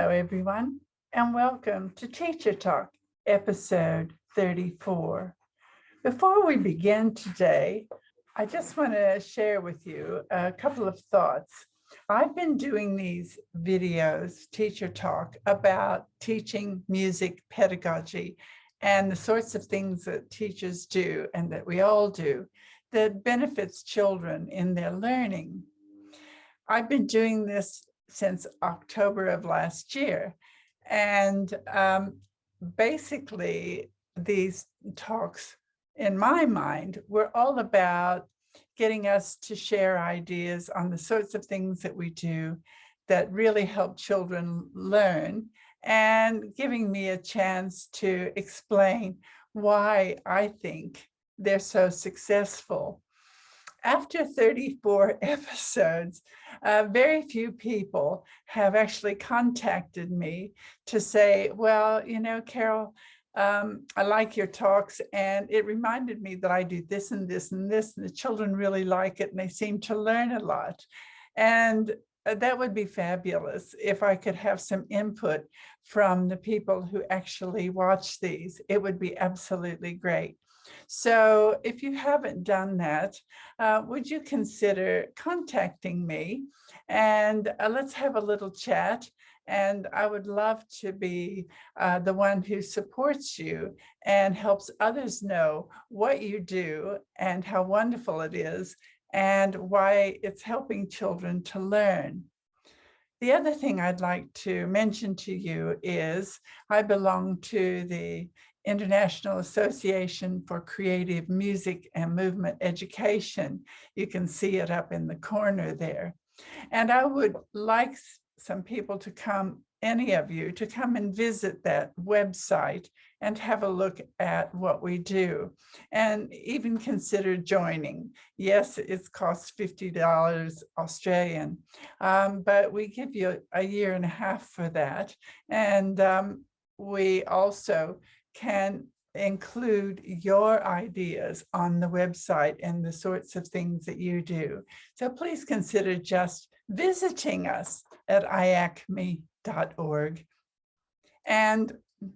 Hello, everyone, and welcome to Teacher Talk, episode 34. Before we begin today, I just want to share with you a couple of thoughts. I've been doing these videos, Teacher Talk, about teaching music pedagogy and the sorts of things that teachers do and that we all do that benefits children in their learning. I've been doing this since October of last year. And basically, these talks, in my mind, were all about getting us to share ideas on the sorts of things that we do that really help children learn, and giving me a chance to explain why I think they're so successful. After 34 episodes, very few people have actually contacted me to say, well, you know, Carol, I like your talks, and it reminded me that I do this and this and this, and the children really like it, and they seem to learn a lot. And that would be fabulous if I could have some input from the people who actually watch these. It would be absolutely great. So if you haven't done that, would you consider contacting me, and let's have a little chat. And I would love to be the one who supports you and helps others know what you do and how wonderful it is and why it's helping children to learn. The other thing I'd like to mention to you is I belong to the International Association for Creative Music and Movement Education. You can see it up in the corner there. And I would like some people to come, any of you, to come and visit that website and have a look at what we do, and even consider joining. Yes, it costs $50 Australian, but we give you a year and a half for that. And we also can include your ideas on the website and the sorts of things that you do. So please consider just visiting us at iacme.org and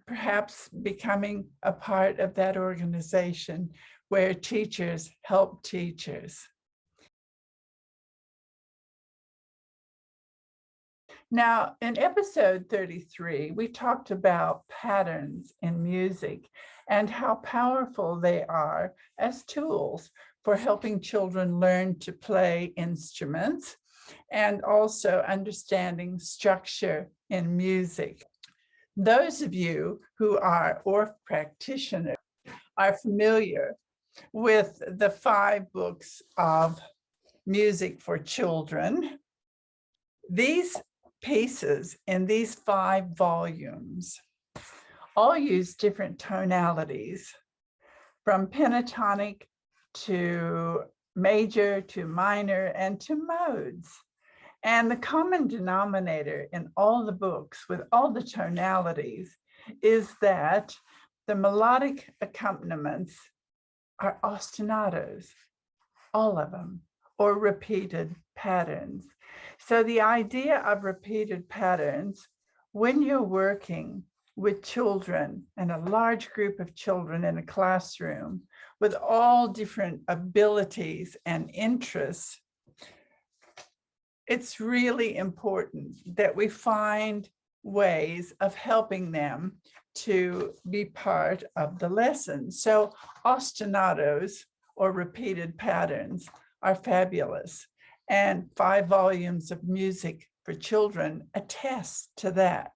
perhaps becoming a part of that organization where teachers help teachers. Now, in episode 33, we talked about patterns in music and how powerful they are as tools for helping children learn to play instruments and also understanding structure in music. Those of you who are ORF practitioners are familiar with the 5 books of music for children. These pieces in these 5 volumes all use different tonalities, from pentatonic to major to minor and to modes. And the common denominator in all the books with all the tonalities is that the melodic accompaniments are ostinatos, all of them, or repeated patterns. So the idea of repeated patterns, when you're working with children and a large group of children in a classroom with all different abilities and interests, it's really important that we find ways of helping them to be part of the lesson. So ostinatos, or repeated patterns, are fabulous. And 5 volumes of music for children attest to that.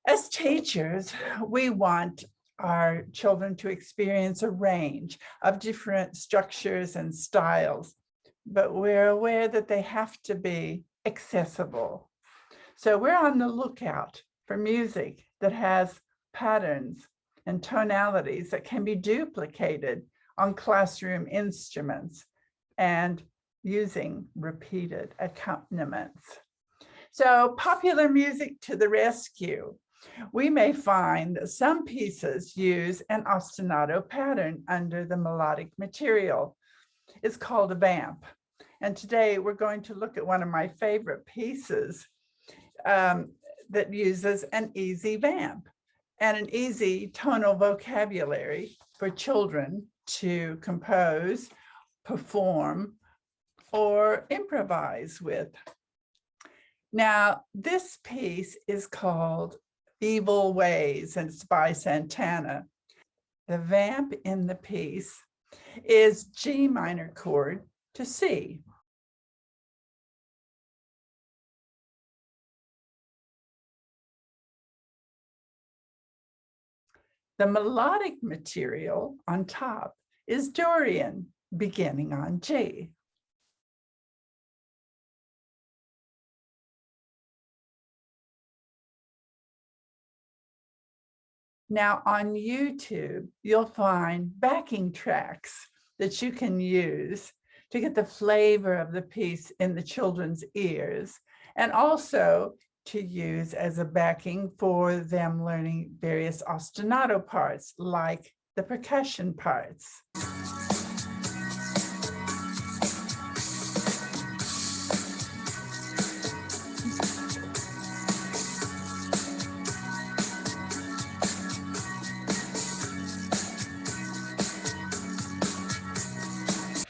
As teachers, we want our children to experience a range of different structures and styles, but we're aware that they have to be accessible. So we're on the lookout for music that has patterns and tonalities that can be duplicated on classroom instruments and using repeated accompaniments. So popular music to the rescue. We may find that some pieces use an ostinato pattern under the melodic material. It's called a vamp. And today we're going to look at one of my favorite pieces that uses an easy vamp and an easy tonal vocabulary for children to compose, perform, or improvise with. Now, this piece is called Evil Ways, and it's by Santana. The vamp in the piece is G minor chord to C. The melodic material on top is Dorian, beginning on G. Now on YouTube, you'll find backing tracks that you can use to get the flavor of the piece in the children's ears, and also to use as a backing for them learning various ostinato parts, like the percussion parts.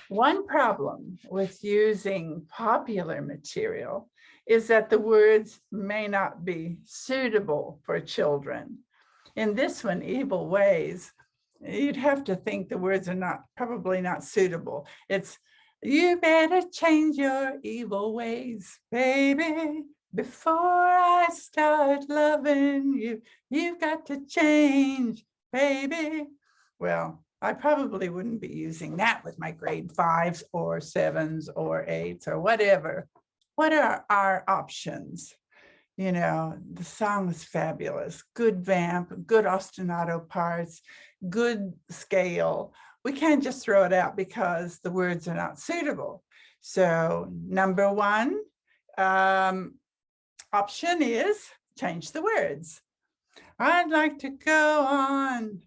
One problem with using popular material is that the words may not be suitable for children. In this one, Evil Ways, you'd have to think the words are probably not suitable. It's, you better change your evil ways, baby, before I start loving you. You've got to change, baby. Well, I probably wouldn't be using that with my grade 5s or 7s or 8s or whatever. What are our options? You know, the song is fabulous. Good vamp, good ostinato parts, good scale. We can't just throw it out because the words are not suitable. So number one option is change the words. I'd like to go on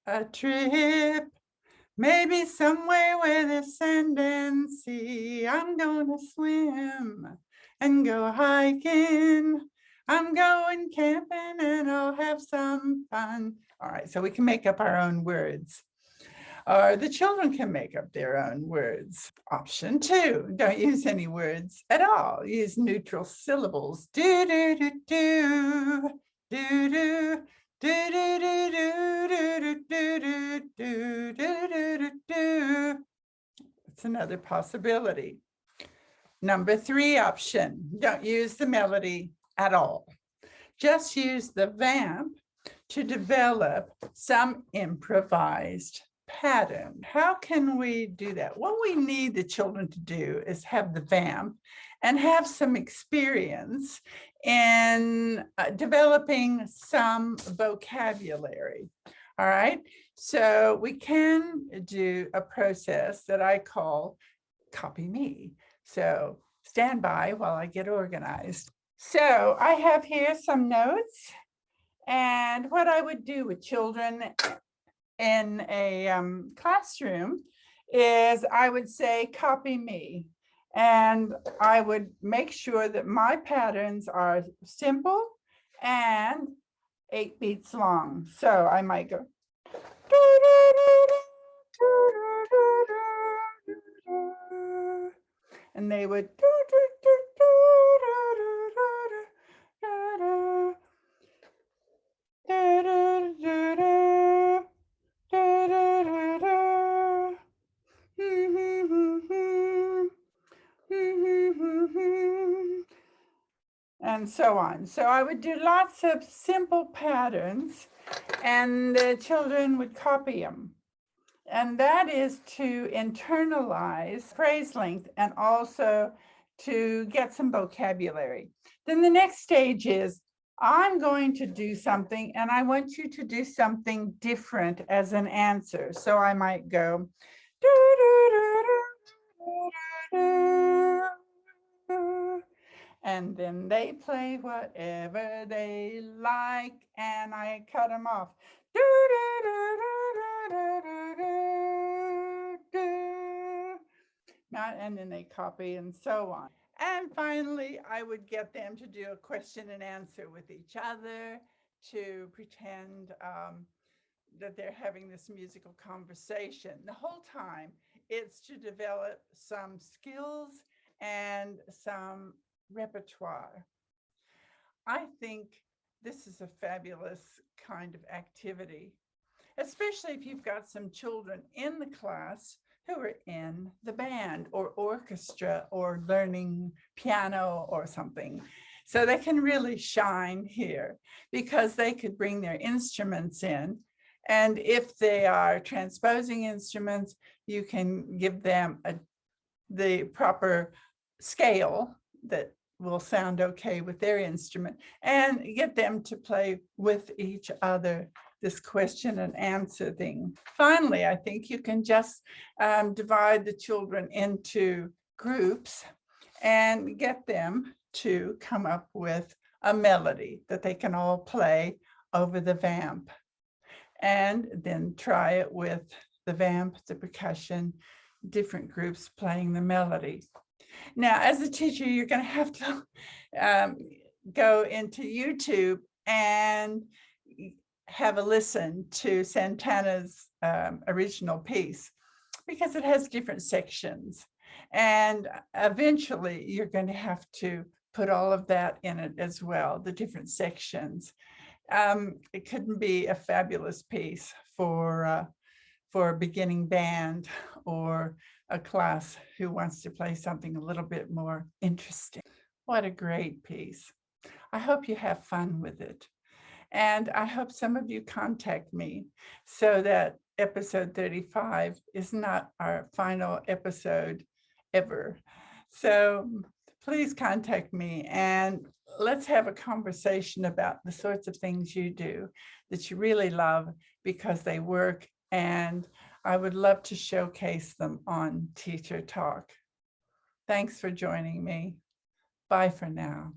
a trip, maybe somewhere where there's sand and sea. I'm gonna swim and go hiking. I'm going camping and I'll have some fun. All right, so we can make up our own words. Or the children can make up their own words. Option 2, don't use any words at all. Use neutral syllables. Do, do, do, do, do, do. Do, do, do, do, do, do, do, do, do, do, do. It's another possibility. Number 3 option, don't use the melody at all. Just use the vamp to develop some improvised pattern. How can we do that? What we need the children to do is have the vamp and have some experience in developing some vocabulary. All right, so we can do a process that I call copy me. So stand by while I get organized. So I have here some notes, and what I would do with children in a classroom is I would say, copy me. And I would make sure that my patterns are simple and 8 beats long. So I might go. And they would. And so on. So I would do lots of simple patterns and the children would copy them. And that is to internalize phrase length and also to get some vocabulary. Then the next stage is, I'm going to do something and I want you to do something different as an answer. So I might go, and then they play whatever they like and I cut them off. And then they copy and so on. And And finally, I would get them to do a question and answer with each other, to pretend that they're having this musical conversation. The whole time, it's to develop some skills and some repertoire. I think this is a fabulous kind of activity, especially if you've got some children in the class who are in the band or orchestra or learning piano or something. So they can really shine here because they could bring their instruments in. And if they are transposing instruments, you can give them the proper scale that will sound okay with their instrument and get them to play with each other this question and answer thing. Finally, I think you can just divide the children into groups and get them to come up with a melody that they can all play over the vamp, and then try it with the vamp, the percussion, different groups playing the melody. Now, as a teacher, you're going to have to go into YouTube and have a listen to Santana's original piece, because it has different sections. And eventually, you're going to have to put all of that in it as well, the different sections. It couldn't be a fabulous piece for a beginning band or a class who wants to play something a little bit more interesting. What a great piece. I hope you have fun with it. And I hope some of you contact me so that episode 35 is not our final episode ever. So please contact me and let's have a conversation about the sorts of things you do that you really love because they work, and I would love to showcase them on Teacher Talk. Thanks for joining me. Bye for now.